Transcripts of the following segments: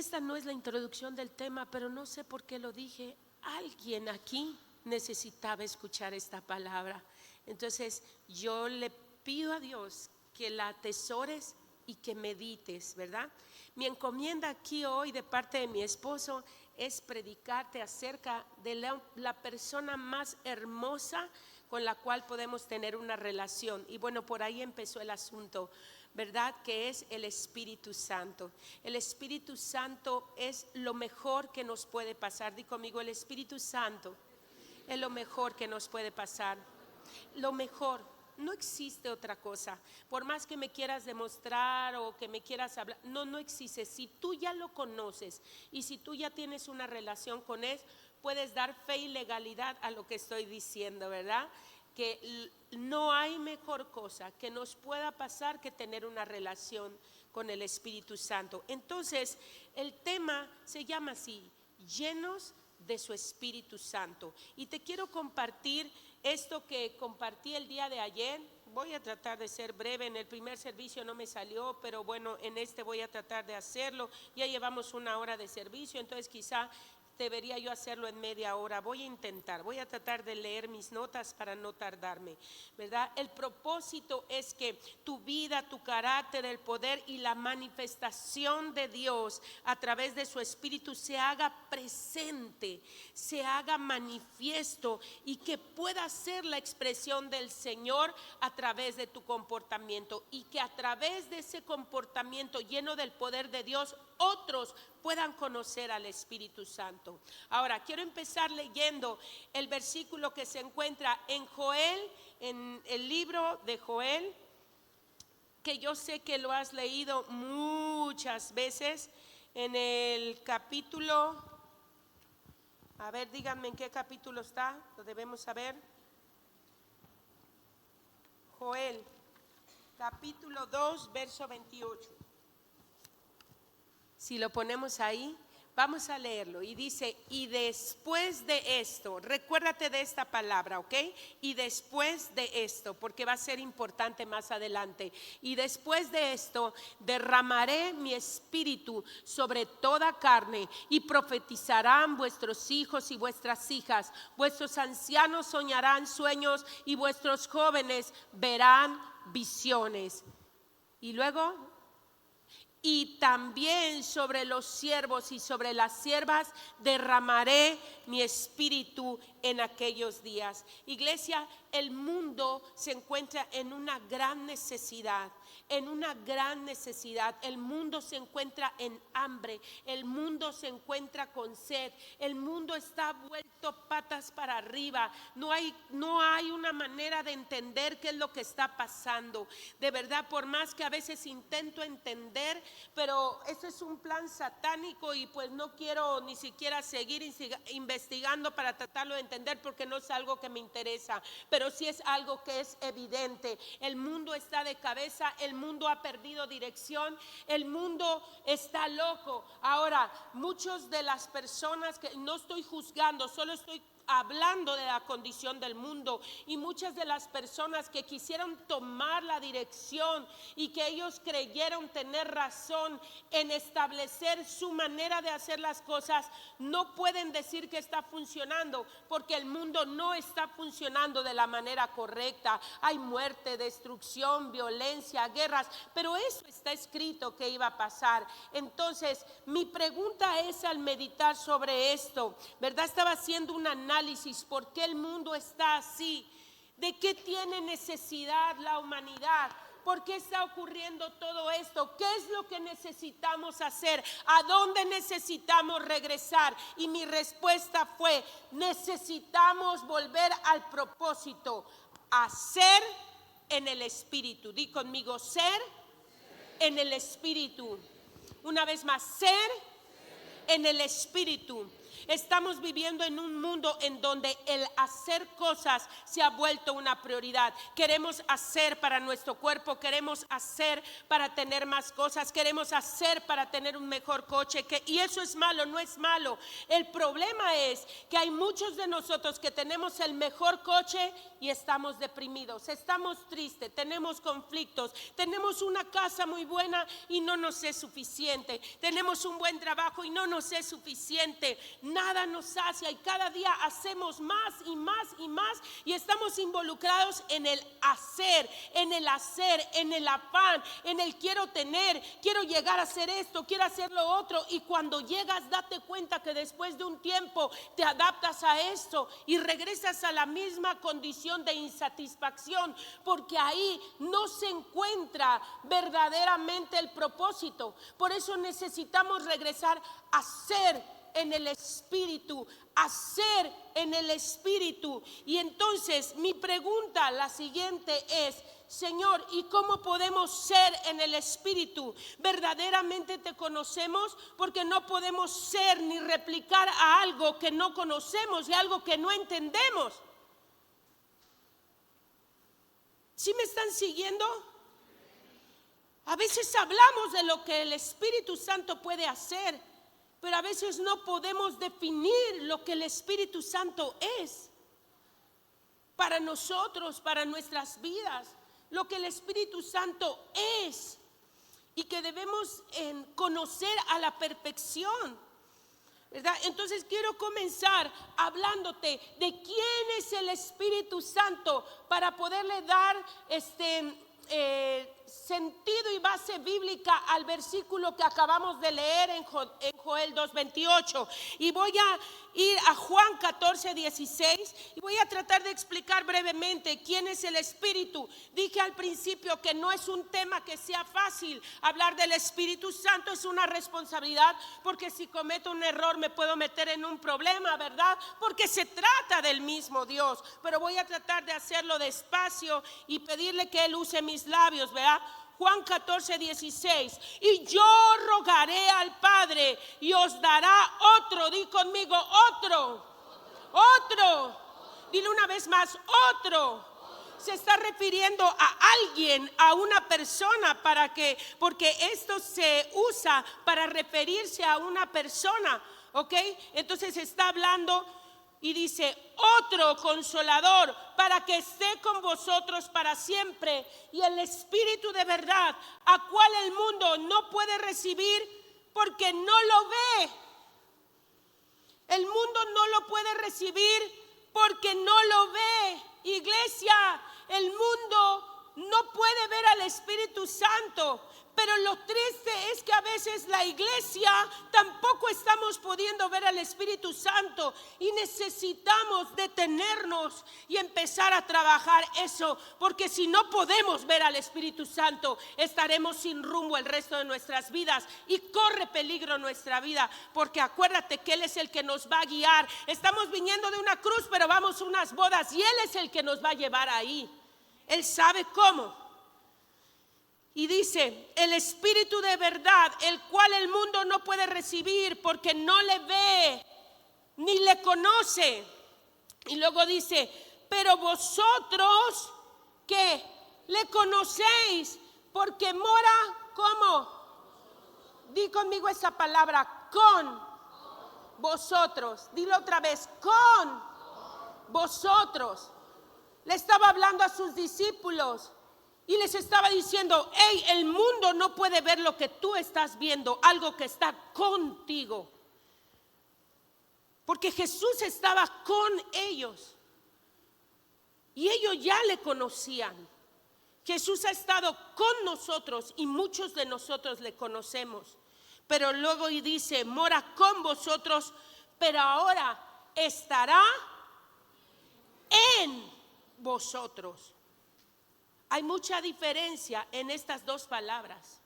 esta no es la introducción del tema, pero no sé por qué lo dije. Alguien aquí necesitaba escuchar esta palabra. Entonces yo le pido a Dios que la atesores y que medites, ¿verdad? Mi encomienda aquí hoy de parte de mi esposo es predicarte acerca de la persona más hermosa con la cual podemos tener una relación. Y bueno, por ahí empezó el asunto, ¿verdad? Que es el Espíritu Santo. El Espíritu Santo es lo mejor que nos puede pasar. Di conmigo, el Espíritu Santo es lo mejor que nos puede pasar. Lo mejor, no existe otra cosa. Por más que me quieras demostrar o que me quieras hablar, no existe. Si tú ya lo conoces y si tú ya tienes una relación con él, puedes dar fe y legalidad a lo que estoy diciendo, ¿verdad? Que no hay mejor cosa que nos pueda pasar que tener una relación con el Espíritu Santo. Entonces, el tema se llama así: llenos de su Espíritu Santo. Y te quiero compartir esto que compartí el día de ayer. Voy a tratar de ser breve. En el primer servicio no me salió, pero bueno, en este voy a tratar de hacerlo. Ya llevamos 1 hora de servicio, entonces quizá debería yo hacerlo en media hora. Voy a tratar de leer mis notas para no tardarme, ¿verdad? El propósito es que tu vida, tu carácter, el poder y la manifestación de Dios a través de su Espíritu se haga presente, se haga manifiesto y que pueda ser la expresión del Señor a través de tu comportamiento, y que a través de ese comportamiento lleno del poder de Dios otros puedan conocer al Espíritu Santo. Ahora quiero empezar leyendo el versículo que se encuentra en Joel, en el libro de Joel, que yo sé que lo has leído muchas veces, en el capítulo, a ver, díganme en qué capítulo está, lo debemos saber. Joel, capítulo 2, verso 28. Si lo ponemos ahí, vamos a leerlo. Y dice: y después de esto, recuérdate de esta palabra, ¿ok? Y después de esto, porque va a ser importante más adelante. Y después de esto, derramaré mi espíritu sobre toda carne, y profetizarán vuestros hijos y vuestras hijas. Vuestros ancianos soñarán sueños, y vuestros jóvenes verán visiones. Y luego: y también sobre los siervos y sobre las siervas derramaré mi espíritu en aquellos días. Iglesia, el mundo se encuentra en una gran necesidad, en una gran necesidad. El mundo se encuentra en hambre, el mundo se encuentra con sed, el mundo está vuelto patas para arriba. No hay una manera de entender qué es lo que está pasando. De verdad, por más que a veces intento entender, pero eso es un plan satánico y pues no quiero ni siquiera seguir investigando para tratarlo de entender, porque no es algo que me interesa, pero sí es algo que es evidente. El mundo está de cabeza, el mundo ha perdido dirección, el mundo está loco. Ahora, muchas de las personas, que no estoy juzgando, solo estoy hablando de la condición del mundo, y muchas de las personas que quisieron tomar la dirección y que ellos creyeron tener razón en establecer su manera de hacer las cosas, no pueden decir que está funcionando, porque el mundo no está funcionando de la manera correcta. Hay muerte, destrucción, violencia, guerras, pero eso está escrito que iba a pasar. Entonces, mi pregunta es, al meditar sobre esto, ¿verdad? Estaba haciendo un análisis. ¿Por qué el mundo está así? ¿De qué tiene necesidad la humanidad? ¿Por qué está ocurriendo todo esto? ¿Qué es lo que necesitamos hacer? ¿A dónde necesitamos regresar? Y mi respuesta fue: necesitamos volver al propósito, a ser en el Espíritu. Di conmigo: ser en el Espíritu. Una vez más, ser en el Espíritu. Estamos viviendo en un mundo en donde el hacer cosas se ha vuelto una prioridad. Queremos hacer para nuestro cuerpo, queremos hacer para tener más cosas, queremos hacer para tener un mejor coche, y eso es malo, no es malo. El problema es que hay muchos de nosotros que tenemos el mejor coche y estamos deprimidos, estamos tristes, tenemos conflictos, tenemos una casa muy buena y no nos es suficiente, tenemos un buen trabajo y no nos es suficiente, nada nos sacia y cada día hacemos más y más y más y estamos involucrados en el hacer, en el afán, en el quiero tener, quiero llegar a hacer esto, quiero hacer lo otro, y cuando llegas date cuenta que después de un tiempo te adaptas a esto y regresas a la misma condición de insatisfacción, porque ahí no se encuentra verdaderamente el propósito. Por eso necesitamos regresar a ser en el Espíritu, hacer en el Espíritu. Y entonces mi pregunta, la siguiente es: Señor, ¿y cómo podemos ser en el Espíritu? ¿Verdaderamente te conocemos? Porque no podemos ser ni replicar a algo que no conocemos y algo que no entendemos. ¿Sí me están siguiendo? A veces hablamos de lo que el Espíritu Santo puede hacer, pero a veces no podemos definir lo que el Espíritu Santo es para nosotros, para nuestras vidas. Lo que el Espíritu Santo es y que debemos conocer a la perfección, ¿verdad? Entonces quiero comenzar hablándote de quién es el Espíritu Santo para poderle dar sentido y base bíblica al versículo que acabamos de leer en Joel 2:28, y voy a ir a Juan 14:16 y voy a tratar de explicar brevemente quién es el Espíritu. Dije al principio que no es un tema que sea fácil. Hablar del Espíritu Santo es una responsabilidad, porque si cometo un error me puedo meter en un problema, ¿verdad? Porque se trata del mismo Dios, pero voy a tratar de hacerlo despacio y pedirle que Él use mis labios, ¿verdad? Juan 14:16, y yo rogaré al Padre y os dará otro. Di conmigo, otro. Dile una vez más, otro. Se está refiriendo a alguien, a una persona, porque esto se usa para referirse a una persona, ¿ok? Entonces está hablando y dice: otro consolador, para que esté con vosotros para siempre, y el Espíritu de verdad, a cual el mundo no puede recibir porque no lo ve. El mundo no lo puede recibir porque no lo ve. Iglesia, el mundo no puede ver al Espíritu Santo. Pero lo triste es que a veces la iglesia tampoco estamos pudiendo ver al Espíritu Santo, y necesitamos detenernos y empezar a trabajar eso, porque si no podemos ver al Espíritu Santo, estaremos sin rumbo el resto de nuestras vidas y corre peligro nuestra vida, porque acuérdate que Él es el que nos va a guiar. Estamos viniendo de una cruz, pero vamos a unas bodas y Él es el que nos va a llevar ahí. Él sabe cómo. Y dice: el Espíritu de verdad, el cual el mundo no puede recibir porque no le ve ni le conoce. Y luego dice: pero vosotros que le conocéis, porque mora, ¿cómo? Di conmigo esa palabra, con vosotros. Dilo otra vez, con vosotros. Le estaba hablando a sus discípulos y les estaba diciendo: hey, el mundo no puede ver lo que tú estás viendo, algo que está contigo. Porque Jesús estaba con ellos y ellos ya le conocían. Jesús ha estado con nosotros y muchos de nosotros le conocemos. Pero luego y dice: mora con vosotros, pero ahora estará en vosotros. Hay mucha diferencia en estas dos palabras.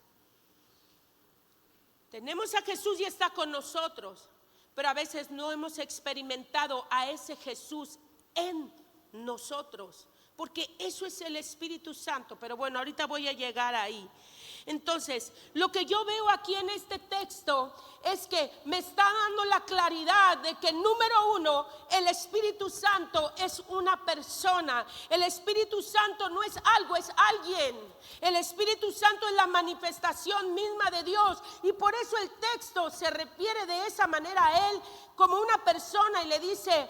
Tenemos a Jesús y está con nosotros, pero a veces no hemos experimentado a ese Jesús en nosotros, porque eso es el Espíritu Santo. Pero bueno, ahorita voy a llegar ahí. Entonces, lo que yo veo aquí en este texto es que me está dando la claridad de que, número uno, el Espíritu Santo es una persona. El Espíritu Santo no es algo, es alguien. El Espíritu Santo es la manifestación misma de Dios, y por eso el texto se refiere de esa manera a Él como una persona y le dice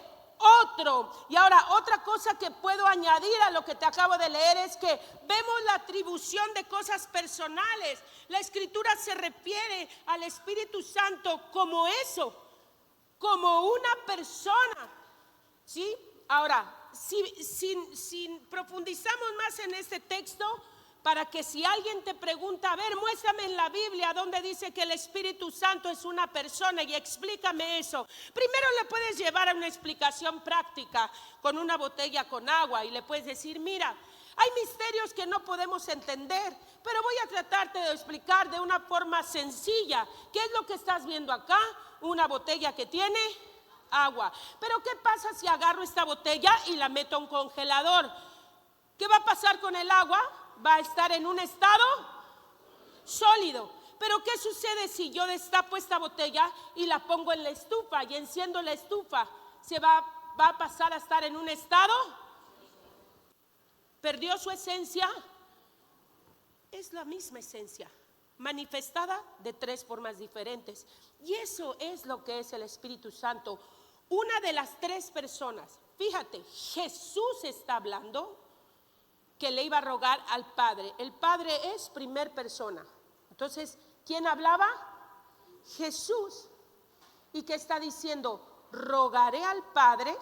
otro. Y ahora, otra cosa que puedo añadir a lo que te acabo de leer es que vemos la atribución de cosas personales. La Escritura se refiere al Espíritu Santo como eso, como una persona, ¿sí? Ahora, si profundizamos más en este texto, para que si alguien te pregunta, a ver, muéstrame en la Biblia donde dice que el Espíritu Santo es una persona y explícame eso. Primero le puedes llevar a una explicación práctica con una botella con agua y le puedes decir, mira, hay misterios que no podemos entender, pero voy a tratarte de explicar de una forma sencilla. ¿Qué es lo que estás viendo acá? Una botella que tiene agua. Pero ¿qué pasa si agarro esta botella y la meto a un congelador? ¿Qué va a pasar con el agua? Va a estar en un estado sólido. Pero ¿qué sucede si yo destapo esta botella y la pongo en la estufa y enciendo la estufa? ¿Se va a pasar a estar en un estado? ¿Perdió su esencia? Es la misma esencia, manifestada de tres formas diferentes. Y eso es lo que es el Espíritu Santo. Una de las tres personas. Fíjate, Jesús está hablando que le iba a rogar al Padre. El Padre es primer persona. Entonces, ¿quién hablaba? Jesús. ¿Y qué está diciendo? Rogaré al Padre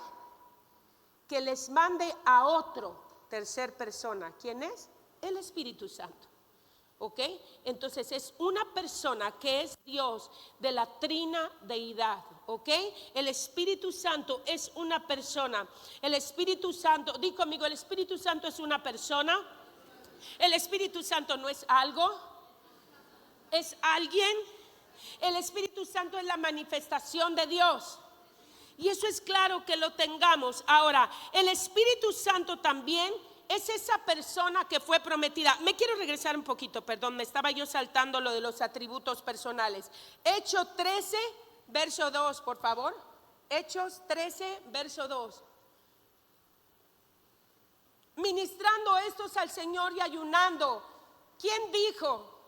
que les mande a otro, tercer persona. ¿Quién es? El Espíritu Santo. ¿Ok? Entonces es una persona que es Dios de la trina deidad. ¿Ok? El Espíritu Santo es una persona. El Espíritu Santo, di conmigo, el Espíritu Santo es una persona. El Espíritu Santo no es algo, es alguien. El Espíritu Santo es la manifestación de Dios. Y eso es claro que lo tengamos. Ahora, el Espíritu Santo también es esa persona que fue prometida. Me quiero regresar un poquito, perdón, me estaba yo saltando lo de los atributos personales. Hechos 13, verso 2, por favor. Hechos 13, verso 2. Ministrando estos al Señor y ayunando. ¿Quién dijo?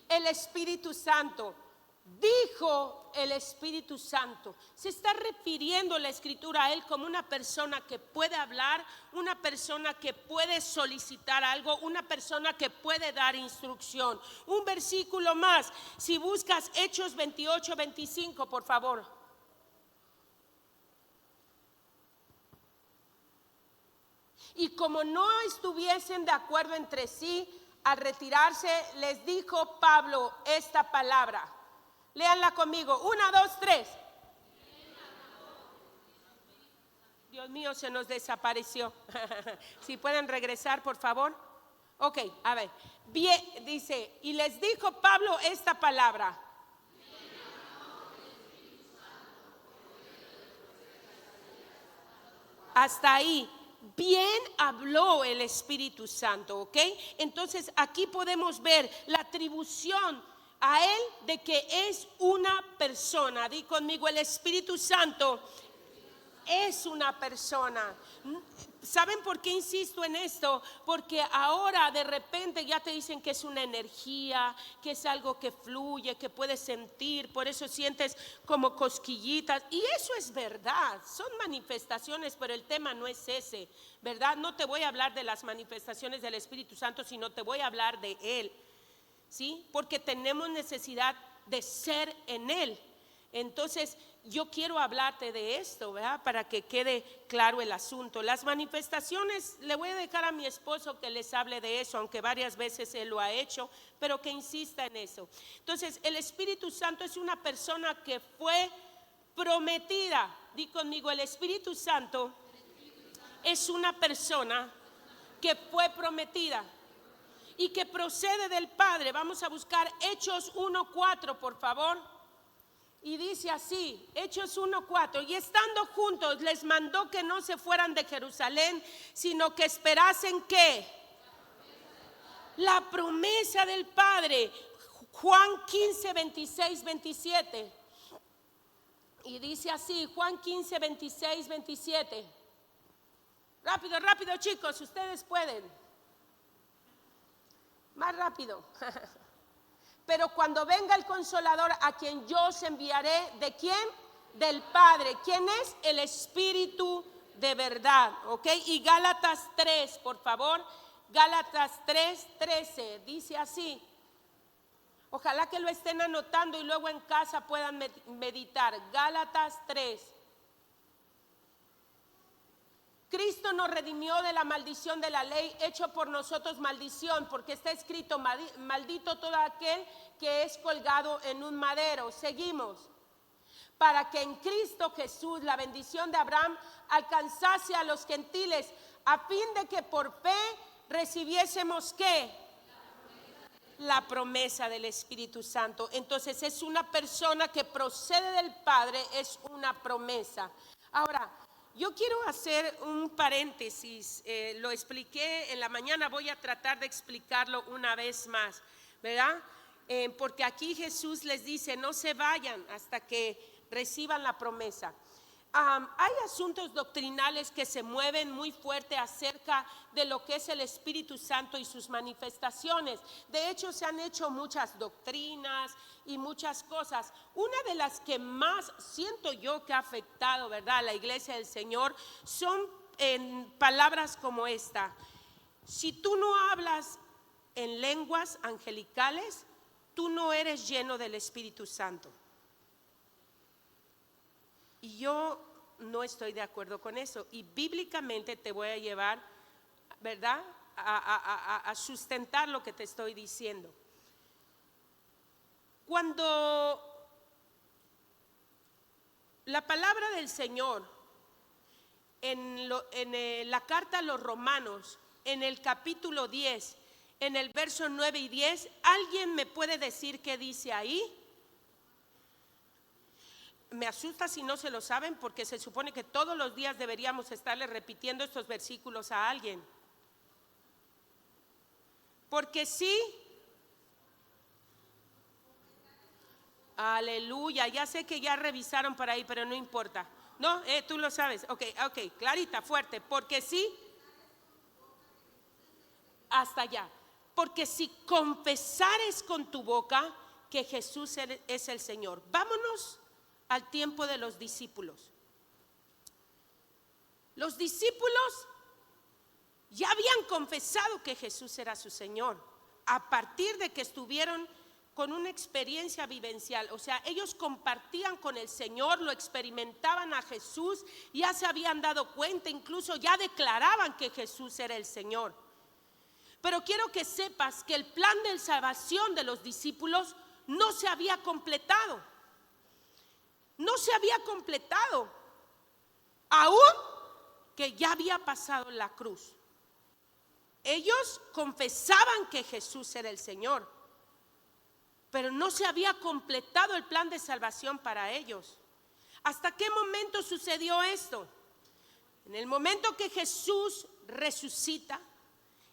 El Espíritu Santo. Dijo el Espíritu Santo. Se está refiriendo la Escritura a Él como una persona que puede hablar, una persona que puede solicitar algo, una persona que puede dar instrucción. Un versículo más, si buscas Hechos 28, 25, por favor. Y como no estuviesen de acuerdo entre sí, al retirarse les dijo Pablo esta palabra. Léanla conmigo, 1, 2, 3. Dios mío, se nos desapareció. Si pueden regresar, por favor. Ok, a ver. Bien, dice, y les dijo Pablo esta palabra. Hasta ahí. Bien habló el Espíritu Santo, ¿ok? Entonces aquí podemos ver la atribución a Él de que es una persona. Di conmigo, el Espíritu Santo es una persona. ¿Saben por qué insisto en esto? Porque ahora de repente ya te dicen que es una energía, que es algo que fluye, que puedes sentir, por eso sientes como cosquillitas. Y eso es verdad, son manifestaciones, pero el tema no es ese, ¿verdad? No te voy a hablar de las manifestaciones del Espíritu Santo, sino te voy a hablar de Él, ¿sí? Porque tenemos necesidad de ser en Él. Entonces yo quiero hablarte de esto, ¿verdad? Para que quede claro el asunto. Las manifestaciones, le voy a dejar a mi esposo que les hable de eso, aunque varias veces él lo ha hecho, pero que insista en eso. Entonces el Espíritu Santo es una persona que fue prometida. Di conmigo, el Espíritu Santo es una persona que fue prometida y que procede del Padre. Vamos a buscar Hechos 1:4, por favor. Y dice así, Hechos 1:4, y estando juntos les mandó que no se fueran de Jerusalén, sino que esperasen ¿qué? La promesa del Padre. Juan 15, 26, 27. Y dice así, Juan 15, 26, 27. Rápido, rápido, chicos, ustedes pueden. Más rápido. Pero cuando venga el Consolador, a quien yo os enviaré, ¿de quién? Del Padre. ¿Quién es? El Espíritu de verdad, ¿ok? Y Gálatas 3, por favor. Gálatas 3, 13. Dice así. Ojalá que lo estén anotando y luego en casa puedan meditar. Gálatas 3. Cristo nos redimió de la maldición de la ley, hecho por nosotros maldición, porque está escrito, maldito todo aquel que es colgado en un madero. Seguimos. Para que en Cristo Jesús la bendición de Abraham alcanzase a los gentiles, a fin de que por fe recibiésemos ¿qué? La promesa del Espíritu Santo. Entonces es una persona que procede del Padre, es una promesa. Ahora, yo quiero hacer un paréntesis, lo expliqué en la mañana, voy a tratar de explicarlo una vez más, ¿verdad? Porque aquí Jesús les dice, no se vayan hasta que reciban la promesa. Hay asuntos doctrinales que se mueven muy fuerte acerca de lo que es el Espíritu Santo y sus manifestaciones. De hecho, se han hecho muchas doctrinas y muchas cosas. Una de las que más siento yo que ha afectado, ¿verdad?, a la iglesia del Señor son en palabras como esta. Si tú no hablas en lenguas angelicales, tú no eres lleno del Espíritu Santo. Y yo no estoy de acuerdo con eso. Y bíblicamente te voy a llevar, ¿verdad?, a sustentar lo que te estoy diciendo. Cuando la palabra del Señor en la carta a los Romanos, en el capítulo 10, en el verso 9 y 10, ¿alguien me puede decir qué dice ahí? Me asusta si no se lo saben, porque se supone que todos los días deberíamos estarle repitiendo estos versículos a alguien. Porque sí, aleluya, ya sé que ya revisaron por ahí, pero no importa. No, tú lo sabes, ok, clarita, fuerte, porque sí, hasta allá. Porque si confesares con tu boca que Jesús es el Señor. Vámonos al tiempo de los discípulos. Los discípulos ya habían confesado que Jesús era su Señor a partir de que estuvieron con una experiencia vivencial. O sea, ellos compartían con el Señor, lo experimentaban a Jesús, ya se habían dado cuenta, incluso ya declaraban que Jesús era el Señor. Pero quiero que sepas que el plan de salvación de los discípulos no se había completado. No se había completado, aún que ya había pasado la cruz. Ellos confesaban que Jesús era el Señor, pero no se había completado el plan de salvación para ellos. ¿Hasta qué momento sucedió esto? En el momento que Jesús resucita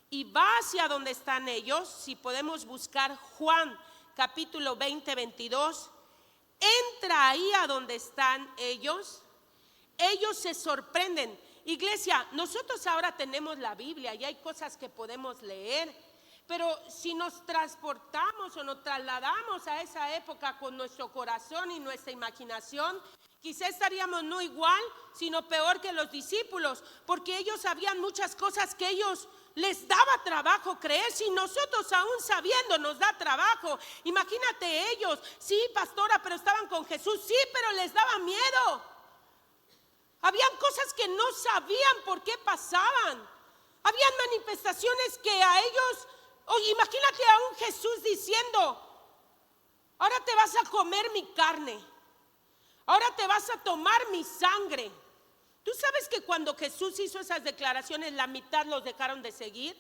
y va hacia donde están ellos, si podemos buscar Juan capítulo 20, 22, entra ahí a donde están ellos se sorprenden. Iglesia, nosotros ahora tenemos la Biblia y hay cosas que podemos leer, pero si nos transportamos o nos trasladamos a esa época con nuestro corazón y nuestra imaginación, quizá estaríamos no igual, sino peor que los discípulos, porque ellos sabían muchas cosas que ellos les daba trabajo creer. Si nosotros aún sabiendo nos da trabajo, imagínate ellos. Sí, pastora, pero estaban con Jesús. Sí, pero les daba miedo. Habían cosas que no sabían por qué pasaban. Habían manifestaciones que a ellos, imagínate a un Jesús diciendo, ahora te vas a comer mi carne, ahora te vas a tomar mi sangre. ¿Tú sabes que cuando Jesús hizo esas declaraciones, la mitad los dejaron de seguir?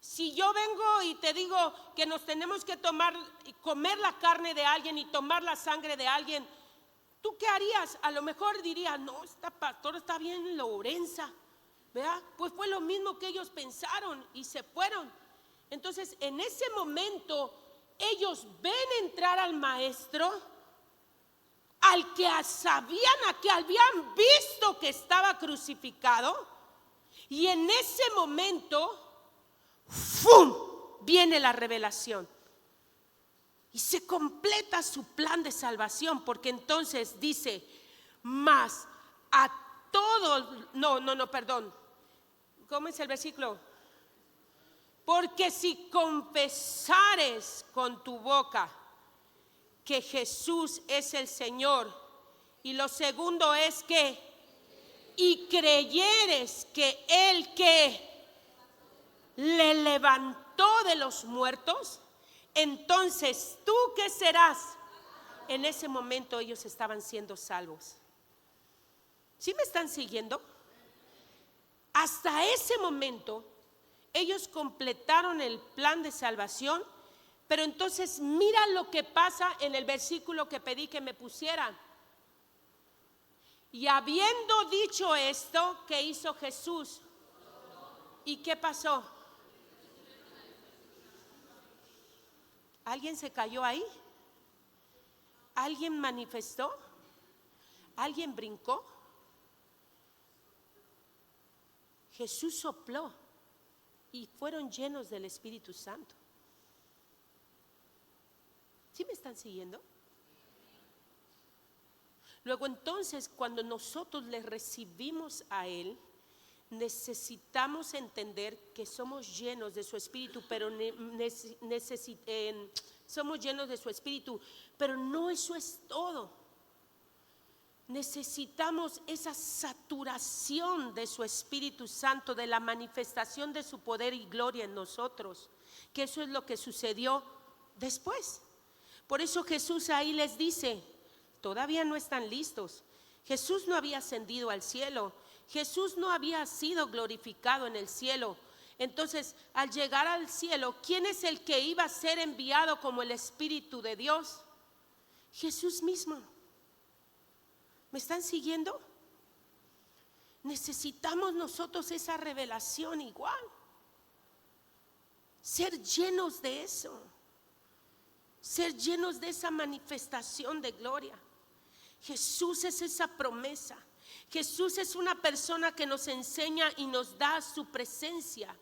Si yo vengo y te digo que nos tenemos que comer la carne de alguien y tomar la sangre de alguien, ¿tú qué harías? A lo mejor dirías, no, esta pastora está bien Lorenza, ¿verdad? Pues fue lo mismo que ellos pensaron y se fueron. Entonces, en ese momento, ellos ven entrar al maestro, al que que habían visto que estaba crucificado, y en ese momento, ¡fum!, viene la revelación. Y se completa su plan de salvación, porque entonces dice, mas a todos, perdón, ¿cómo es el versículo? Porque si confesares con tu boca que Jesús es el Señor, y lo segundo es que, y creyeres que Él que le levantó de los muertos, entonces tú ¿qué serás? En ese momento ellos estaban siendo salvos. ¿Sí me están siguiendo? Hasta ese momento ellos completaron el plan de salvación, pero entonces mira lo que pasa en el versículo que pedí que me pusieran. Y habiendo dicho esto, ¿qué hizo Jesús? ¿Y qué pasó? ¿Alguien se cayó ahí? ¿Alguien manifestó? ¿Alguien brincó? Jesús sopló y fueron llenos del Espíritu Santo. ¿Sí me están siguiendo? Luego entonces, cuando nosotros le recibimos a Él, necesitamos entender que somos llenos de su Espíritu, pero somos llenos de su Espíritu, pero no eso es todo. Necesitamos esa saturación de su Espíritu Santo, de la manifestación de su poder y gloria en nosotros, que eso es lo que sucedió después. Por eso Jesús ahí les dice, todavía no están listos. Jesús no había ascendido al cielo, Jesús no había sido glorificado en el cielo. Entonces, al llegar al cielo, ¿quién es el que iba a ser enviado como el Espíritu de Dios? Jesús mismo. ¿Me están siguiendo? Necesitamos nosotros esa revelación igual. Ser llenos de eso. Ser llenos de esa manifestación de gloria. Jesús es esa promesa. Jesús es una persona que nos enseña y nos da su presencia.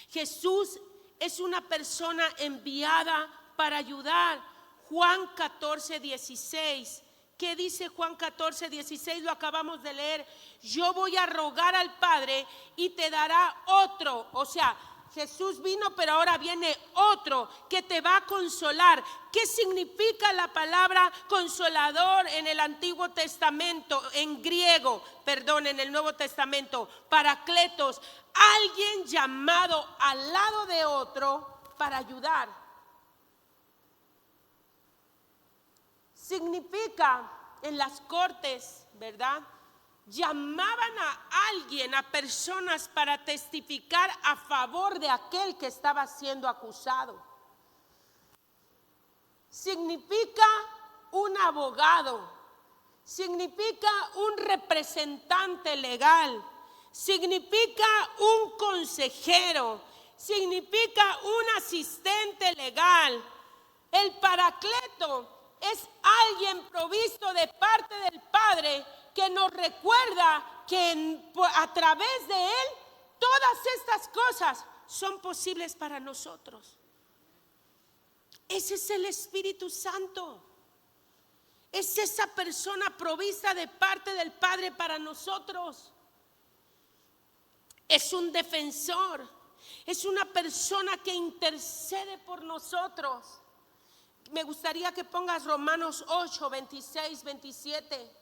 Jesús es una persona enviada para ayudar. Juan 14:16. ¿Qué dice Juan 14:16? Lo acabamos de leer. Yo voy a rogar al Padre y te dará otro. O sea, Jesús vino, pero ahora viene otro que te va a consolar. ¿Qué significa la palabra consolador en el Antiguo Testamento? En griego, en el Nuevo Testamento, Paracletos. Alguien llamado al lado de otro para ayudar. Significa en las cortes, ¿verdad? Llamaban a alguien, a personas para testificar a favor de aquel que estaba siendo acusado. Significa un abogado, significa un representante legal, significa un consejero, significa un asistente legal. El Paracleto es alguien provisto de parte del Padre que nos recuerda que a través de Él todas estas cosas son posibles para nosotros. Ese es el Espíritu Santo. Es esa persona provista de parte del Padre para nosotros. Es un defensor. Es una persona que intercede por nosotros. Me gustaría que pongas Romanos 8, 26, 27.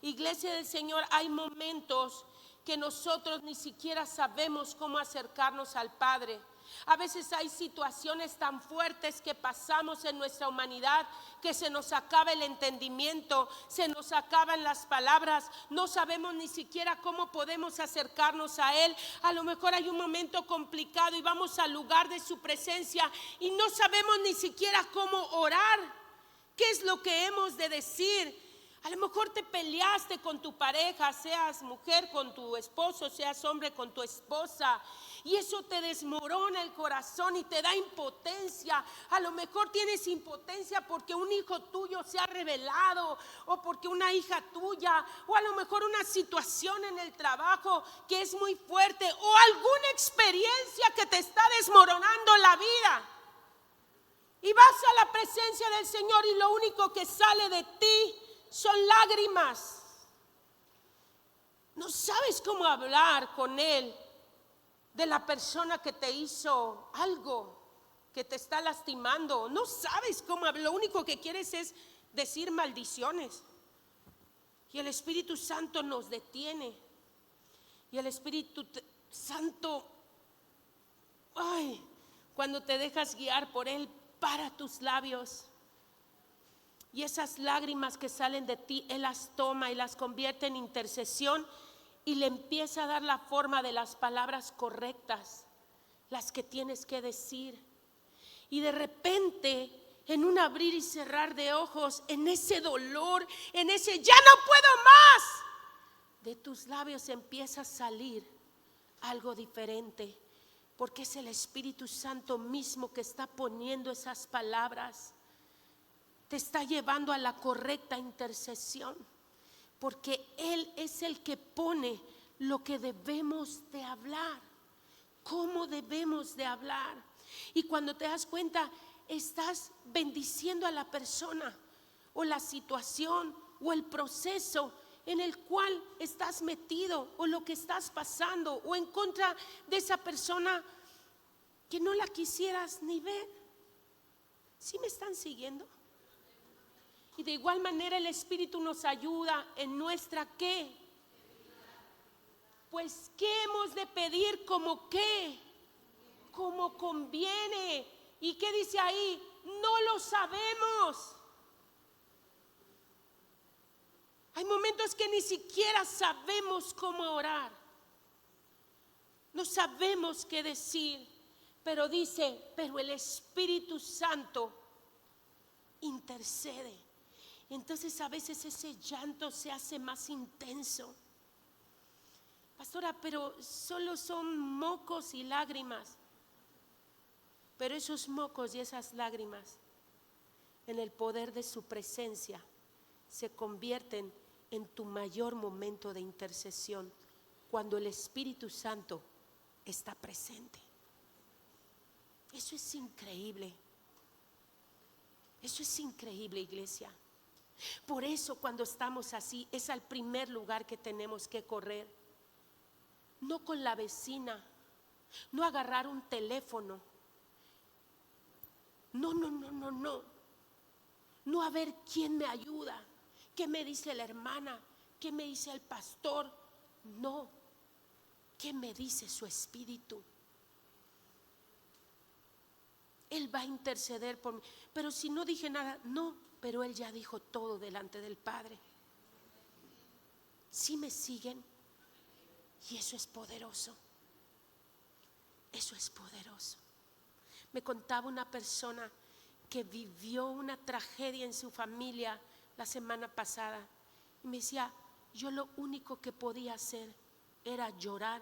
Iglesia del Señor, hay momentos que nosotros ni siquiera sabemos cómo acercarnos al Padre. A veces hay situaciones tan fuertes que pasamos en nuestra humanidad que se nos acaba el entendimiento, se nos acaban las palabras, no sabemos ni siquiera cómo podemos acercarnos a Él. A lo mejor hay un momento complicado y vamos al lugar de su presencia y no sabemos ni siquiera cómo orar. ¿Qué es lo que hemos de decir? A lo mejor te peleaste con tu pareja, seas mujer con tu esposo, seas hombre con tu esposa, y eso te desmorona el corazón y te da impotencia. A lo mejor tienes impotencia porque un hijo tuyo se ha rebelado, o porque una hija tuya, o a lo mejor una situación en el trabajo que es muy fuerte, o alguna experiencia que te está desmoronando la vida. Y vas a la presencia del Señor y lo único que sale de ti son lágrimas. No sabes cómo hablar con Él de la persona que te hizo algo, que te está lastimando. No sabes cómo hablar. Lo único que quieres es decir maldiciones. Y el Espíritu Santo nos detiene. Y el Espíritu Santo, cuando te dejas guiar por Él, para tus labios. Y esas lágrimas que salen de ti, Él las toma y las convierte en intercesión y le empieza a dar la forma de las palabras correctas, las que tienes que decir. Y de repente, en un abrir y cerrar de ojos, en ese dolor, en ese ya no puedo más, de tus labios empieza a salir algo diferente, porque es el Espíritu Santo mismo que está poniendo esas palabras. Te está llevando a la correcta intercesión, porque Él es el que pone lo que debemos de hablar, cómo debemos de hablar. Y cuando te das cuenta, estás bendiciendo a la persona o la situación o el proceso en el cual estás metido, o lo que estás pasando, o en contra de esa persona que no la quisieras ni ver. ¿Sí me están siguiendo? Y de igual manera el Espíritu nos ayuda en nuestra ¿qué? Pues ¿qué hemos de pedir como qué? Como conviene. ¿Y qué dice ahí? No lo sabemos. Hay momentos que ni siquiera sabemos cómo orar. No sabemos qué decir. Pero dice, pero el Espíritu Santo intercede. Entonces a veces ese llanto se hace más intenso. Pastora, pero solo son mocos y lágrimas. Pero esos mocos y esas lágrimas, en el poder de su presencia, se convierten en tu mayor momento de intercesión, cuando el Espíritu Santo está presente. Eso es increíble. Eso es increíble, iglesia. Por eso cuando estamos así, es al primer lugar que tenemos que correr. No con la vecina, no agarrar un teléfono. No. No a ver quién me ayuda, qué me dice la hermana, qué me dice el pastor. No, qué me dice su Espíritu. Él va a interceder por mí. Pero si no dije nada, no, pero Él ya dijo todo delante del Padre. ¿Sí me siguen? Y eso es poderoso. Eso es poderoso. Me contaba una persona que vivió una tragedia en su familia la semana pasada. Y me decía, yo lo único que podía hacer era llorar.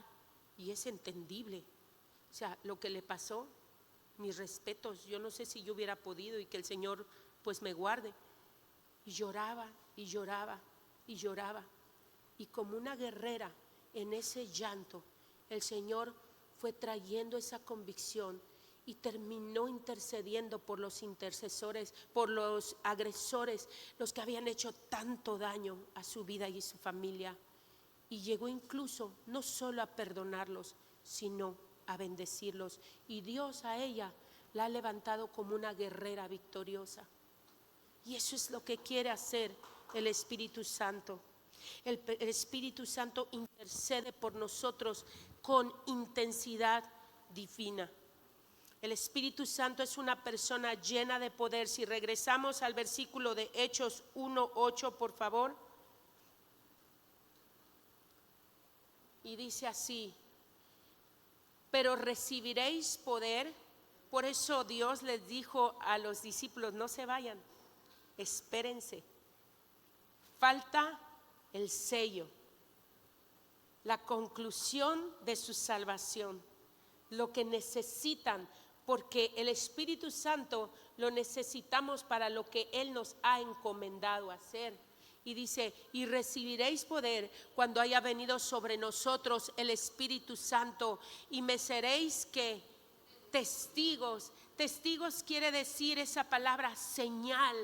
Y es entendible. O sea, lo que le pasó, mis respetos, yo no sé si yo hubiera podido, y que el Señor pues me guarde. Y lloraba y lloraba y lloraba, y como una guerrera en ese llanto, el Señor fue trayendo esa convicción y terminó intercediendo por los intercesores, por los agresores, los que habían hecho tanto daño a su vida y a su familia. Y llegó incluso no solo a perdonarlos, sino a bendecirlos. Y Dios a ella la ha levantado como una guerrera victoriosa. Y eso es lo que quiere hacer el Espíritu Santo. El Espíritu Santo intercede por nosotros con intensidad divina. El Espíritu Santo es una persona llena de poder. Si regresamos al versículo de Hechos 1:8, por favor. Y dice así: pero recibiréis poder. Por eso Dios les dijo a los discípulos, no se vayan, espérense. falta el sello, la conclusión de su salvación, lo que necesitan, porque el Espíritu Santo lo necesitamos para lo que Él nos ha encomendado hacer. Y dice, y recibiréis poder cuando haya venido sobre nosotros el Espíritu Santo, y me seréis que testigos. Testigos quiere decir esa palabra señal.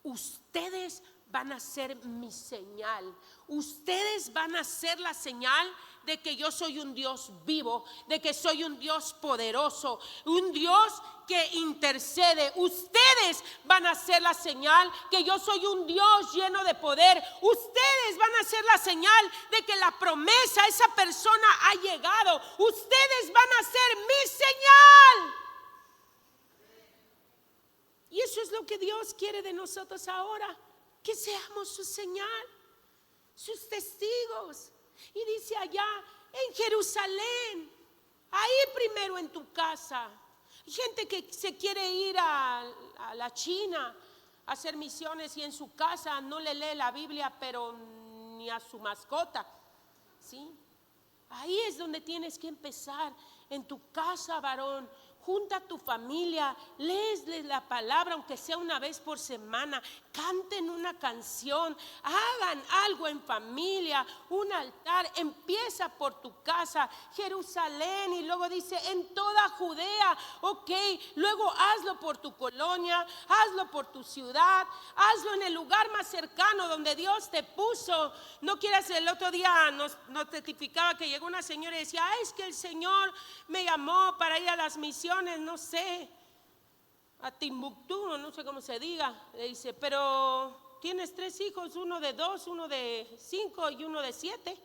Ustedes van a ser mi señal. Ustedes van a ser la señal de que yo soy un Dios vivo, de que soy un Dios poderoso, un Dios que intercede. Ustedes van a ser la señal que yo soy un Dios lleno de poder. Ustedes van a ser la señal de que la promesa a esa persona ha llegado. Ustedes van a ser mi señal. Y eso es lo que Dios quiere de nosotros ahora, que seamos su señal, sus testigos. Y dice allá en Jerusalén, ahí primero en tu casa. Hay gente que se quiere ir a la China a hacer misiones y en su casa no le lee la Biblia, pero ni a su mascota, ¿sí? Ahí es donde tienes que empezar, en tu casa, varón. Junta a tu familia, léesles la palabra, aunque sea una vez por semana. Canten una canción, hagan algo en familia, un altar. Empieza por tu casa, Jerusalén, y luego dice en toda Judea. Ok, luego hazlo por tu colonia, hazlo por tu ciudad, hazlo en el lugar más cercano donde Dios te puso. No quieras, el otro día nos testificaba que llegó una señora y decía, es que el Señor me llamó para ir a las misiones, no sé, a Timbuktu, no sé cómo se diga. Le dice, pero tienes 3 hijos, uno de 2, uno de 5 y uno de 7.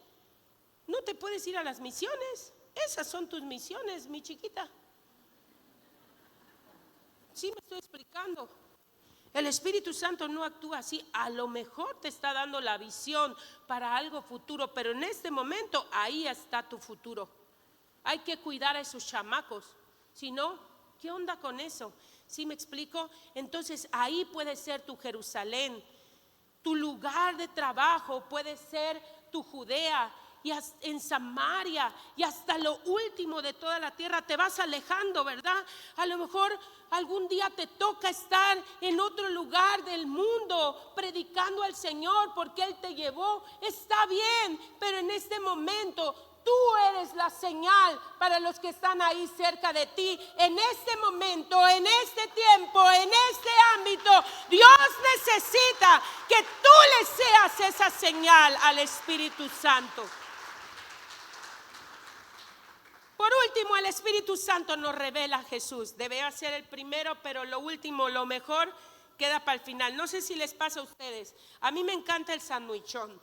No te puedes ir a las misiones. Esas son tus misiones, mi chiquita. Sí, me estoy explicando. El Espíritu Santo no actúa así. A lo mejor te está dando la visión para algo futuro, pero en este momento ahí está tu futuro. Hay que cuidar a esos chamacos. Si no, ¿qué onda con eso? ¿Sí me explico? Entonces ahí puede ser tu Jerusalén. Tu lugar de trabajo puede ser tu Judea, y en Samaria, y hasta lo último de toda la tierra. Te vas alejando, ¿verdad? A lo mejor algún día te toca estar en otro lugar del mundo predicando al Señor porque Él te llevó. Está bien, pero en este momento tú eres la señal para los que están ahí cerca de ti. En este momento, en este tiempo, en este ámbito, Dios necesita que tú le seas esa señal al Espíritu Santo. Por último, el Espíritu Santo nos revela a Jesús. Debe ser el primero, pero lo último, lo mejor, queda para el final. No sé si les pasa a ustedes. A mí me encanta el sandwichón,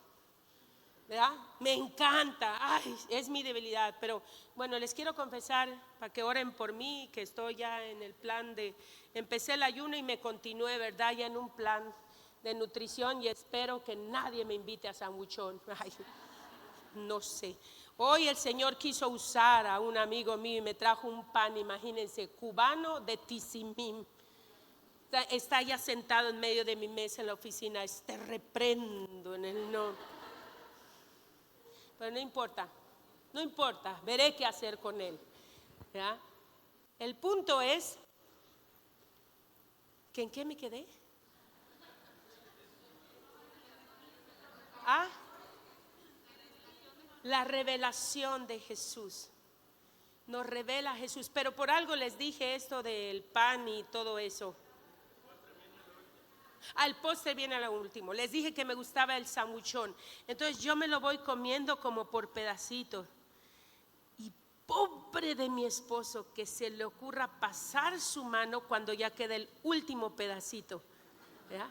¿verdad? Me encanta. Ay, es mi debilidad. Pero bueno, les quiero confesar para que oren por mí, que estoy ya en el plan de, empecé el ayuno y me continué, ¿verdad? Ya en un plan de nutrición, y espero que nadie me invite a sandwichón. Ay, no sé. Hoy el Señor quiso usar a un amigo mío y me trajo un pan, imagínense, cubano de Tizimín. Está ya sentado en medio de mi mesa en la oficina. Te reprendo en el nombre. Pero no importa, veré qué hacer con él, ¿ya? El punto es que ¿en qué me quedé? La revelación de Jesús. Nos revela Jesús, pero por algo les dije esto del pan y todo eso. Al postre viene a lo último. Les dije que me gustaba el sandwichón, entonces yo me lo voy comiendo como por pedacitos. Y pobre de mi esposo que se le ocurra pasar su mano cuando ya queda el último pedacito, ¿verdad?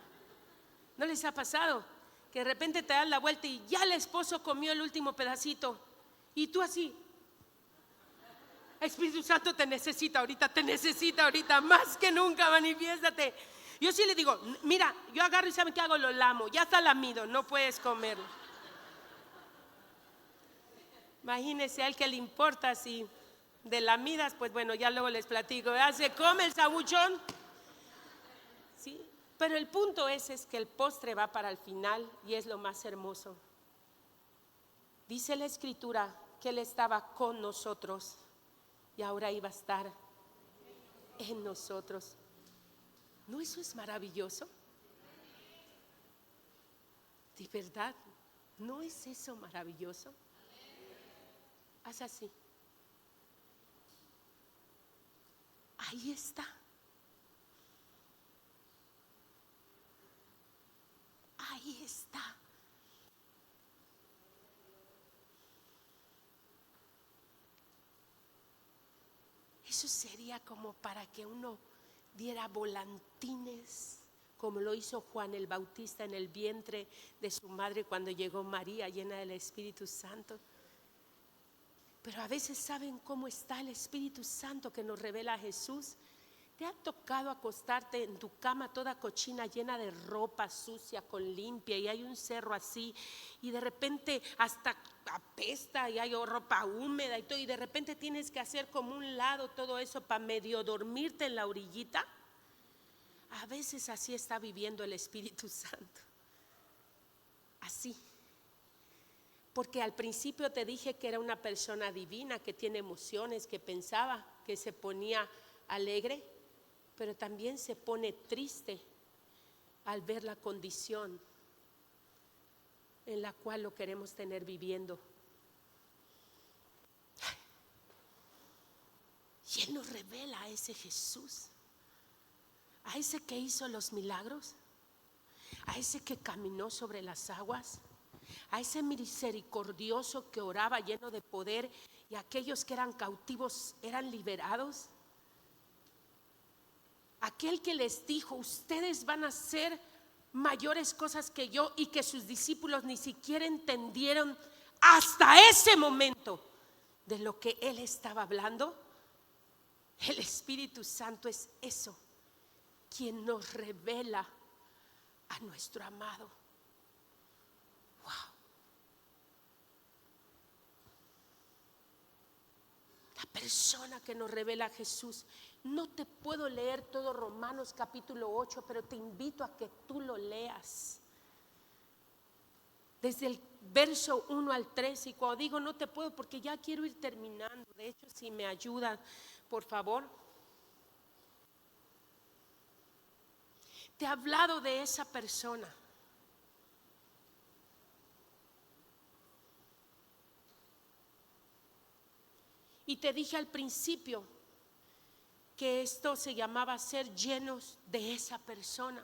¿No les ha pasado? Que de repente te das la vuelta y ya el esposo comió el último pedacito y tú así. Espíritu Santo te necesita ahorita, más que nunca, manifiéstate. Yo sí le digo, mira, yo agarro y ¿saben qué hago? Lo lamo, ya está lamido, no puedes comerlo. Imagínense al que le importa si de lamidas, pues bueno, ya luego les platico. ¿Se come el sabuchón? ¿Sí? Pero el punto es que el postre va para el final y es lo más hermoso. Dice la Escritura que Él estaba con nosotros y ahora iba a estar en nosotros. ¿No eso es maravilloso? ¿De verdad? ¿No es eso maravilloso? Haz así. Ahí está. Ahí está. Eso sería como para que uno diera volantines, como lo hizo Juan el Bautista en el vientre de su madre cuando llegó María llena del Espíritu Santo. Pero a veces saben cómo está el Espíritu Santo que nos revela a Jesús. ¿Te ha tocado acostarte en tu cama toda cochina, llena de ropa sucia con limpia, y hay un cerro así y de repente hasta apesta y hay ropa húmeda y todo, y de repente tienes que hacer como un lado todo eso para medio dormirte en la orillita? A veces así está viviendo el Espíritu Santo, así. Porque al principio te dije que era una persona divina, que tiene emociones, que pensaba, que se ponía alegre, pero también se pone triste al ver la condición en la cual lo queremos tener viviendo. Y Él nos revela a ese Jesús, a ese que hizo los milagros, a ese que caminó sobre las aguas, a ese misericordioso que oraba lleno de poder y aquellos que eran cautivos eran liberados. Aquel que les dijo: ustedes van a hacer mayores cosas que yo, y que sus discípulos ni siquiera entendieron hasta ese momento de lo que Él estaba hablando. El Espíritu Santo es eso, quien nos revela a nuestro amado. Wow. La persona que nos revela a Jesús. No te puedo leer todo Romanos capítulo 8, pero te invito a que tú lo leas desde el verso 1 al 3. Y cuando digo no te puedo, porque ya quiero ir terminando. De hecho, si me ayudan, por favor. Te he hablado de esa persona. Y te dije al principio que esto se llamaba ser llenos de esa persona.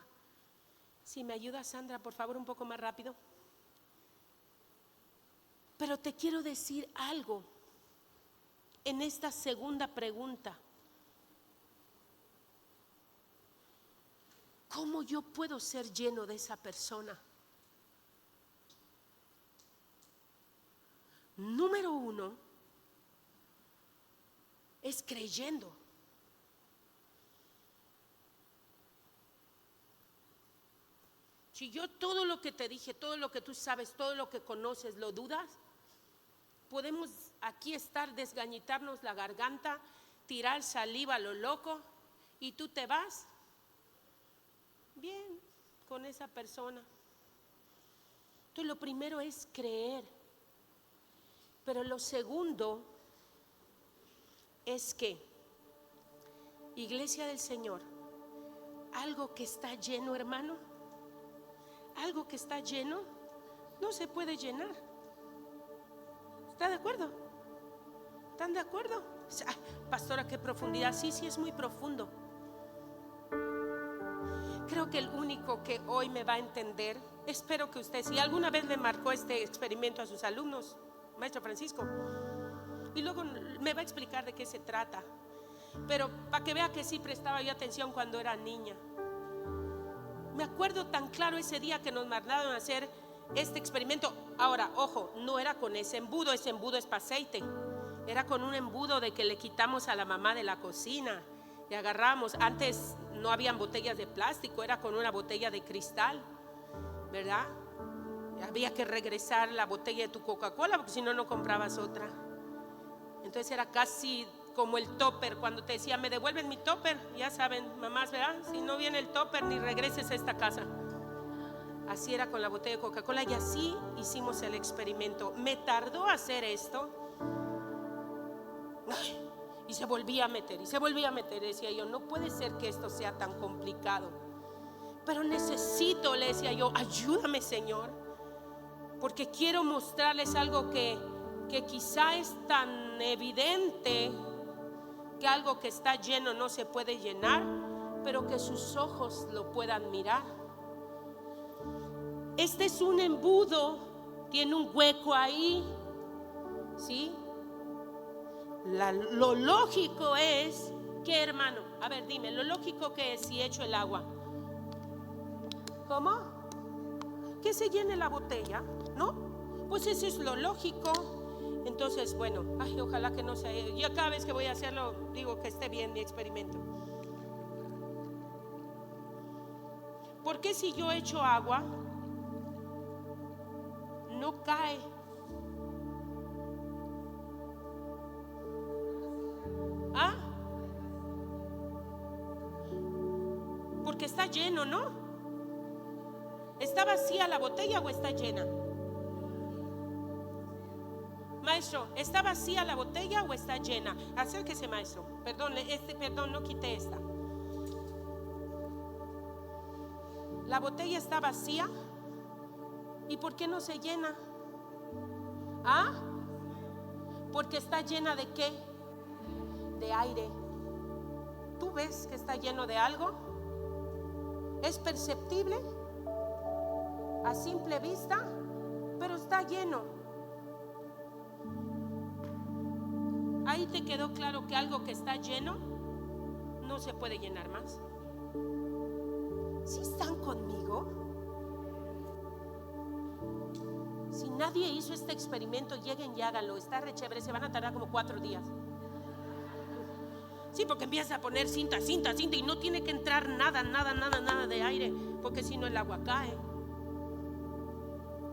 Si me ayuda, Sandra, por favor, un poco más rápido. Pero te quiero decir algo en esta segunda pregunta. ¿Cómo yo puedo ser lleno de esa persona? Número 1 es creyendo. Si yo todo lo que te dije, todo lo que tú sabes, todo lo que conoces, lo dudas, podemos aquí estar, desgañitarnos la garganta, tirar saliva a lo loco, y tú te vas bien con esa persona. Entonces lo primero es creer, pero lo segundo es que, Iglesia del Señor, algo que está lleno, hermano, algo que está lleno no se puede llenar. ¿Está de acuerdo? ¿Están de acuerdo? Ay, pastora, qué profundidad. Sí, es muy profundo. Creo que el único que hoy me va a entender, espero que usted, si alguna vez le marcó este experimento a sus alumnos, maestro Francisco, y luego me va a explicar de qué se trata, pero para que vea que sí prestaba yo atención cuando era niña. Me acuerdo tan claro ese día que nos mandaron a hacer este experimento. Ahora, ojo, no era con ese embudo es para aceite. Era con un embudo de que le quitamos a la mamá de la cocina y agarramos. Antes no habían botellas de plástico, era con una botella de cristal, ¿verdad? Había que regresar la botella de tu Coca-Cola, porque si no, no comprabas otra. Entonces era casi como el topper, cuando te decía, me devuelven mi topper. Ya saben, mamás, ¿verdad? Si no viene el topper, ni regreses a esta casa. Así era con la botella de Coca-Cola, y así hicimos el experimento. Me tardó hacer esto. Ay, y se volvía a meter, y se volvía a meter. Decía yo, no puede ser que esto sea tan complicado. Pero necesito, le decía yo, ayúdame, Señor, porque quiero mostrarles algo que quizá es tan evidente, que algo que está lleno no se puede llenar, pero que sus ojos lo puedan mirar. Este es un embudo, tiene un hueco ahí, ¿sí? Lo lógico es que, hermano, a ver, dime, lo lógico que es si echo el agua. ¿Cómo? Que se llene la botella, ¿no? Pues eso es lo lógico. Entonces, bueno, ay, ojalá que no sea. Yo cada vez que voy a hacerlo digo que esté bien mi experimento. ¿Por qué si yo echo agua no cae? ¿Ah? Porque está lleno, ¿no? ¿Está vacía la botella o está llena? Maestro, ¿está vacía la botella o está llena? Acérquese, maestro. Perdón, no quité esta. La botella está vacía. ¿Y por qué no se llena? ¿Ah? Porque está llena ¿de qué? De aire. ¿Tú ves que está lleno de algo? ¿Es perceptible a simple vista? Pero está lleno. Ahí te quedó claro que algo que está lleno no se puede llenar más. ¿Sí están conmigo? Si nadie hizo este experimento, lleguen y háganlo. Está re chévere, se van a tardar como 4 días. Sí, porque empiezas a poner cinta y no tiene que entrar nada de aire, porque si no el agua cae.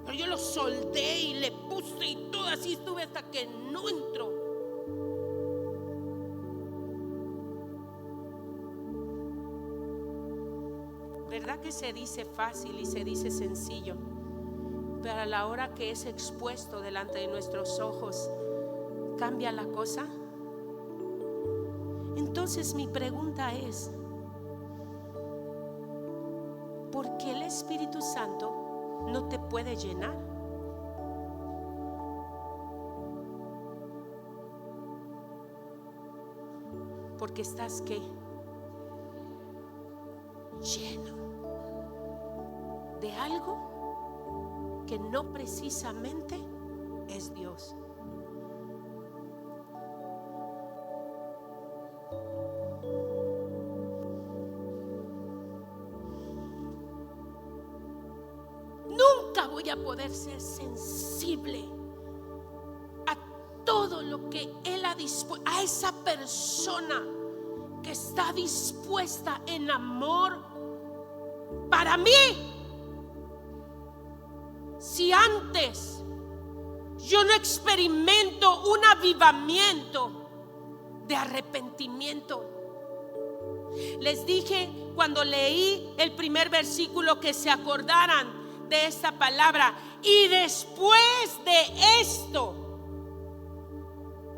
Pero yo lo soldé y le puse y todo así estuve hasta que no entró. ¿Verdad que se dice fácil y se dice sencillo? Pero a la hora que es expuesto delante de nuestros ojos, ¿cambia la cosa? Entonces mi pregunta es, ¿por qué el Espíritu Santo no te puede llenar? Porque estás ¿qué? Lleno de algo que no precisamente es Dios. Nunca voy a poder ser sensible a todo lo que Él ha dispuesto, a esa persona que está dispuesta en amor para mí, si antes yo no experimento un avivamiento de arrepentimiento. Les dije cuando leí el primer versículo que se acordaran de esta palabra. Y después de esto,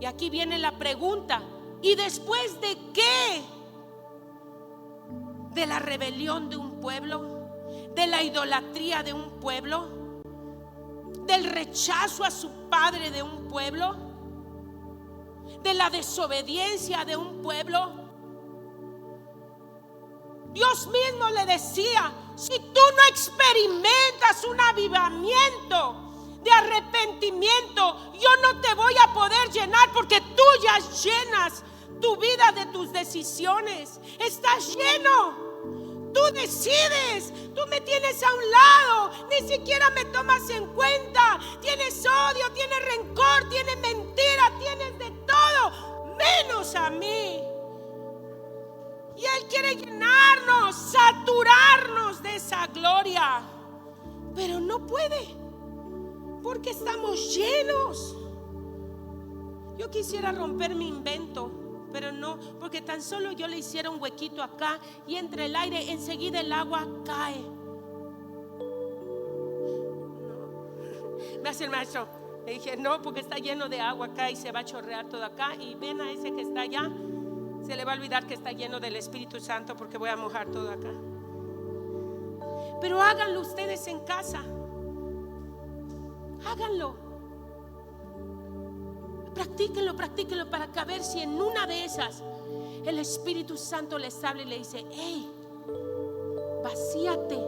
y aquí viene la pregunta, ¿y después de qué? De la rebelión de un pueblo, de la idolatría de un pueblo, del rechazo a su padre de un pueblo, de la desobediencia de un pueblo. Dios mismo le decía, si tú no experimentas un avivamiento de arrepentimiento, yo no te voy a poder llenar, porque tú ya llenas tu vida de tus decisiones. Estás lleno. Tú decides. Tú me tienes a un lado, ni siquiera me tomas en cuenta. Tienes odio, tienes rencor, tienes mentira, tienes de todo, menos a mí. Y Él quiere llenarnos, saturarnos de esa gloria, pero no puede, porque estamos llenos. Yo quisiera romper mi invento pero no, porque tan solo yo le hiciera un huequito acá y entre el aire, enseguida el agua cae. No. Me hace el maestro, le dije no, porque está lleno de agua acá y se va a chorrear todo acá, y ven a ese que está allá, se le va a olvidar que está lleno del Espíritu Santo, porque voy a mojar todo acá. Pero háganlo ustedes en casa, háganlo. Practíquenlo para que a ver si en una de esas el Espíritu Santo les habla y le dice: hey, vacíate.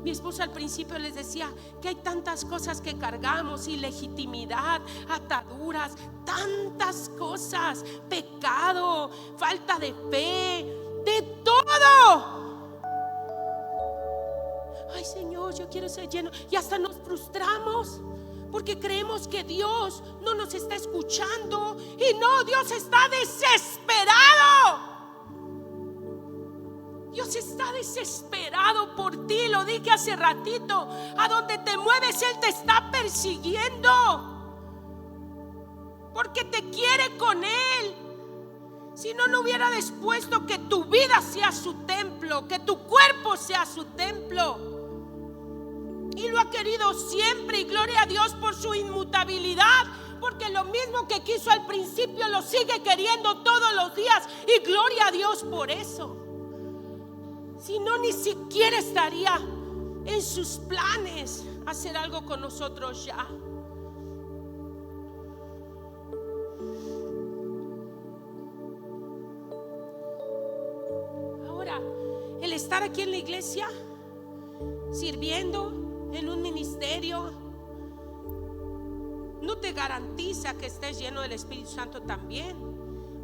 Mi esposa al principio les decía que hay tantas cosas que cargamos: ilegitimidad, ataduras, tantas cosas, pecado, falta de fe, de todo. Ay, Señor, yo quiero ser lleno. Y hasta nos frustramos porque creemos que Dios no nos está escuchando. Y no, Dios está desesperado. Dios está desesperado por ti. Lo dije hace ratito. A donde te mueves Él te está persiguiendo, porque te quiere con Él. Si no, no hubiera dispuesto que tu vida sea su templo, que tu cuerpo sea su templo. Y lo ha querido siempre, y gloria a Dios por su inmutabilidad, porque lo mismo que quiso al principio lo sigue queriendo todos los días, y gloria a Dios por eso. Si no, ni siquiera estaría en sus planes hacer algo con nosotros ya. Ahora, el estar aquí en la iglesia, sirviendo en un ministerio, no te garantiza que estés lleno del Espíritu Santo también,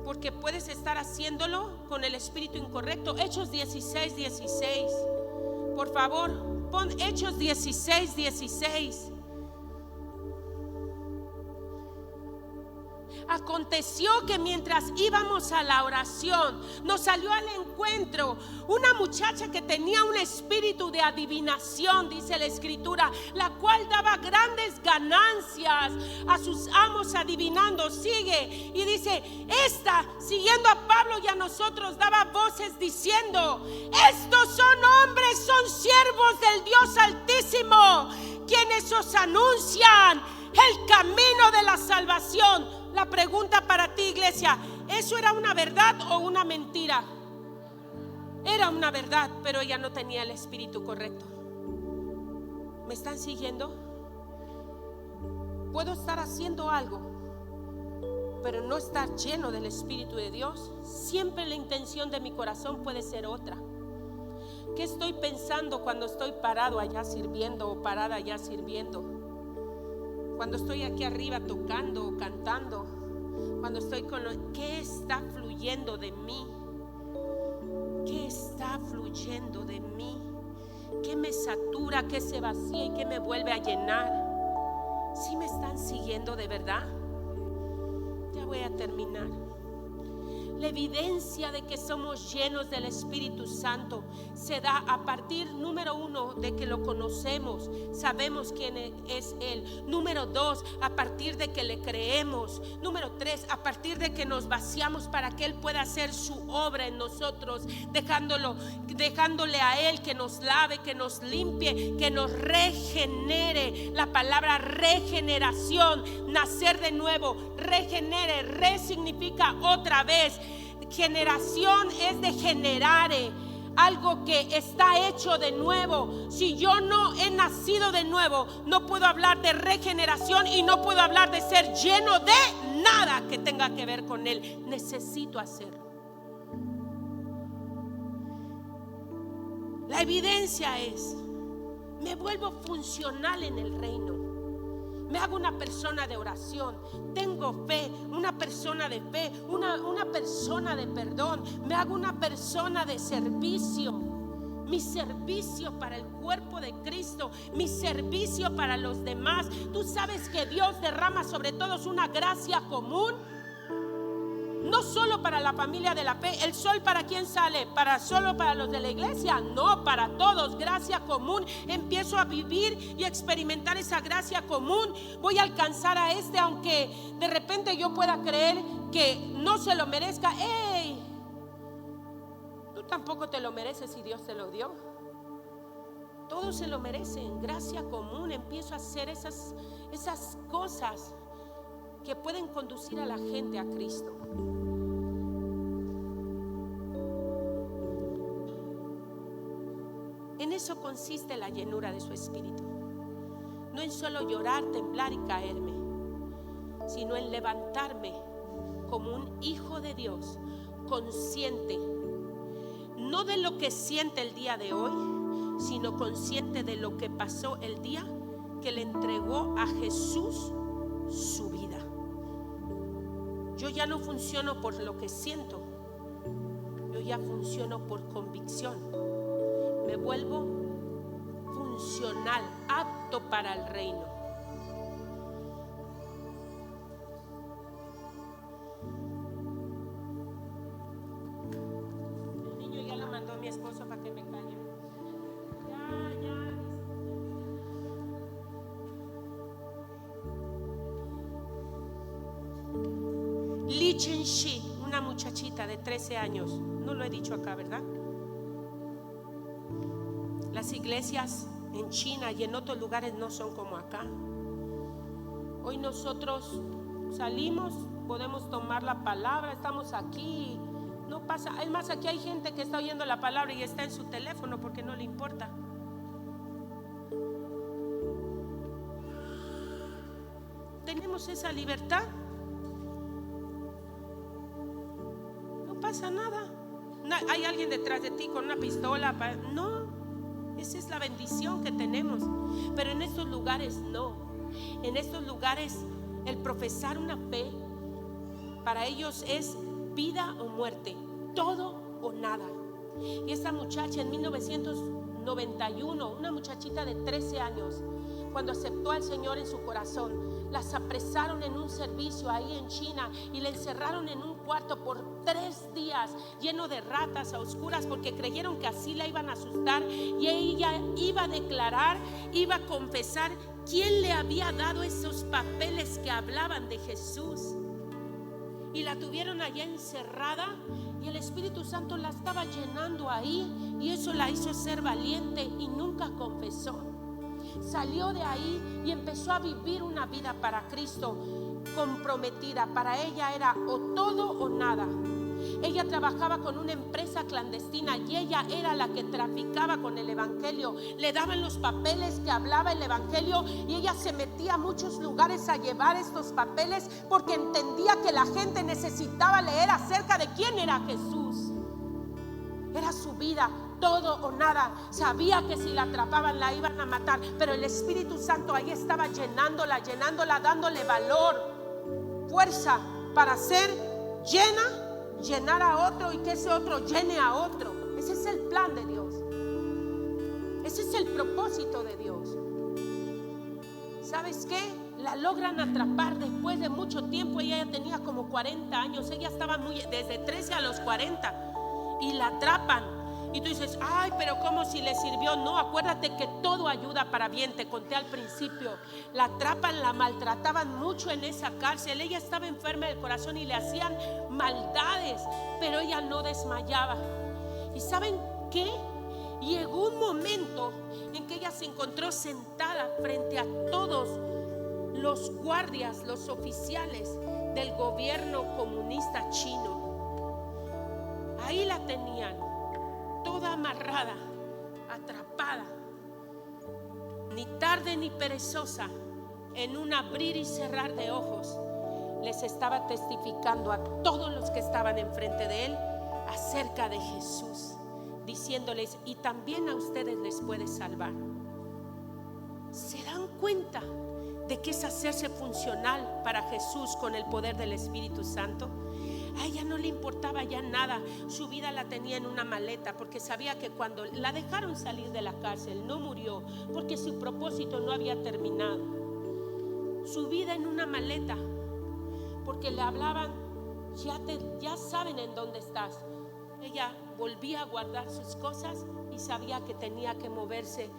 porque puedes estar haciéndolo con el espíritu incorrecto. Hechos 16:16, por favor, pon Hechos 16:16. Aconteció que mientras íbamos a la oración, nos salió al encuentro una muchacha que tenía un espíritu de adivinación, dice la escritura, la cual daba grandes ganancias a sus amos adivinando. Sigue y dice: esta, siguiendo a Pablo y a nosotros, daba voces diciendo: estos son hombres, son siervos del Dios Altísimo, quienes os anuncian el camino de la salvación. La pregunta para ti, iglesia: ¿eso era una verdad o una mentira? Era una verdad, pero ella no tenía el espíritu correcto. ¿Me están siguiendo? Puedo estar haciendo algo, pero no estar lleno del Espíritu de Dios. Siempre la intención de mi corazón puede ser otra. ¿Qué estoy pensando cuando estoy parado allá sirviendo o parada allá sirviendo? Cuando estoy aquí arriba tocando o cantando, cuando estoy con ¿qué está fluyendo de mí? ¿Qué está fluyendo de mí? ¿Qué me satura, qué se vacía y qué me vuelve a llenar? ¿Sí me están siguiendo de verdad? Ya voy a terminar. La evidencia de que somos llenos del Espíritu Santo se da a partir, número 1, de que lo conocemos, sabemos quién es Él. Número 2, a partir de que le creemos. Número 3, a partir de que nos vaciamos para que Él pueda hacer su obra en nosotros, dejándole a Él que nos lave, que nos limpie, que nos regenere. La palabra regeneración, nacer de nuevo, regenere, significa otra vez. Generación es de generare, algo que está hecho de nuevo. Si yo no he nacido de nuevo, no puedo hablar de regeneración y no puedo hablar de ser lleno de nada que tenga que ver con Él. Necesito hacerlo. La evidencia es: me vuelvo funcional en el reino. Me hago una persona de oración, tengo fe, una persona de fe, una persona de perdón. Me hago una persona de servicio. Mi servicio para el cuerpo de Cristo, mi servicio para los demás. Tú sabes que Dios derrama sobre todos una gracia común. no solo para la familia de la fe. ¿El sol para quién sale? ¿Solo para los de la iglesia? No, para todos. Gracia común. Empiezo a vivir y a experimentar esa gracia común. Voy a alcanzar a aunque de repente yo pueda creer que no se lo merezca. ¡Ey! Tú tampoco te lo mereces si Dios te lo dio. Todos se lo merecen. Gracia común. Empiezo a hacer esas cosas que pueden conducir a la gente a Cristo. En eso consiste la llenura de su espíritu. No en solo llorar, temblar y caerme, sino en levantarme como un hijo de Dios, consciente, no de lo que siente el día de hoy, sino consciente de lo que pasó el día que le entregó a Jesús su vida. Yo ya no funciono por lo que siento, yo ya funciono por convicción. Me vuelvo funcional, apto para el reino. El niño ya lo mandó a mi esposo para que me calle. Ya. Li Chen-shi, una muchachita de 13 años. No lo he dicho acá, ¿verdad? Las iglesias en China y en otros lugares no son como acá. Hoy nosotros salimos, podemos tomar la palabra, estamos aquí, no pasa. Es más, aquí hay gente que está oyendo la palabra y está en su teléfono porque no le importa. Tenemos esa libertad. No pasa nada. Hay alguien detrás de ti con una pistola. No. Esa es la bendición que tenemos. Pero en estos lugares no. En estos lugares el profesar una fe para ellos es vida o muerte, todo o nada. Y esta muchacha en 1991, una muchachita de 13 años, cuando aceptó al Señor en su corazón, las apresaron en un servicio ahí en China y le encerraron en un cuarto por 3 días lleno de ratas a oscuras, porque creyeron que así la iban a asustar, y ella iba a declarar, iba a confesar quién le había dado esos papeles que hablaban de Jesús. Y la tuvieron allá encerrada y el Espíritu Santo la estaba llenando ahí, y eso la hizo ser valiente y nunca confesó. Salió de ahí y empezó a vivir una vida para Cristo, comprometida. Para ella era o todo o nada. Ella trabajaba con una empresa clandestina y ella era la que traficaba con el evangelio. Le daban los papeles que hablaba el evangelio y ella se metía a muchos lugares a llevar estos papeles porque entendía que la gente necesitaba leer acerca de quién era Jesús. Era su vida, todo o nada. Sabía que si la atrapaban la iban a matar, pero el Espíritu Santo ahí estaba llenándola, dándole valor, fuerza para ser llena, llenar a otro y que ese otro llene a otro. Ese es el plan de Dios. Ese es el propósito de Dios. ¿Sabes qué? La logran atrapar después de mucho tiempo. Ella ya tenía como 40 años. Ella estaba desde 13 a los 40. Y la atrapan. Y tú dices, ay, pero ¿cómo si le sirvió? No, acuérdate que todo ayuda para bien. Te conté al principio. La atrapan, la maltrataban mucho en esa cárcel. Ella estaba enferma del corazón y le hacían maldades, pero ella no desmayaba. ¿Y saben qué? Llegó un momento en que ella se encontró sentada frente a todos los guardias, los oficiales del gobierno comunista chino. Ahí la tenían, toda amarrada, atrapada, ni tarde ni perezosa, en un abrir y cerrar de ojos, les estaba testificando a todos los que estaban enfrente de él acerca de Jesús, diciéndoles, y también a ustedes les puede salvar. ¿Se dan cuenta de que es hacerse funcional para Jesús con el poder del Espíritu Santo? A ella no le importaba ya nada. Su vida la tenía en una maleta, porque sabía que cuando la dejaron salir de la cárcel no murió, porque su propósito no había terminado. Su vida en una maleta, porque le hablaban ya saben en dónde estás. Ella volvía a guardar sus cosas y sabía que tenía que moverse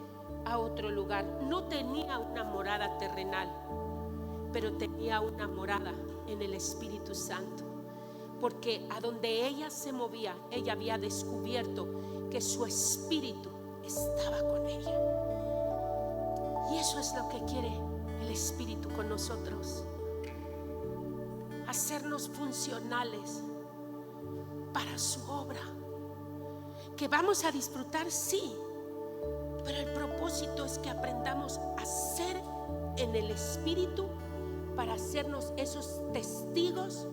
a otro lugar. No tenía una morada terrenal, pero tenía una morada en el Espíritu Santo, porque a donde ella se movía, ella había descubierto que su espíritu estaba con ella. Y eso es lo que quiere el Espíritu con nosotros: hacernos funcionales para su obra, que vamos a disfrutar, sí, pero el propósito es que aprendamos a ser en el Espíritu para hacernos esos testigos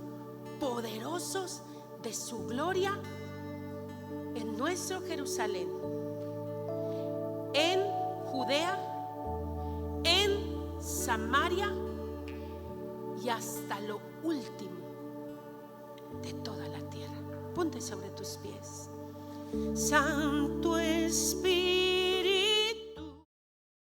poderosos de su gloria en nuestro Jerusalén, en Judea, en Samaria y hasta lo último de toda la tierra. Ponte sobre tus pies. Santo Espíritu.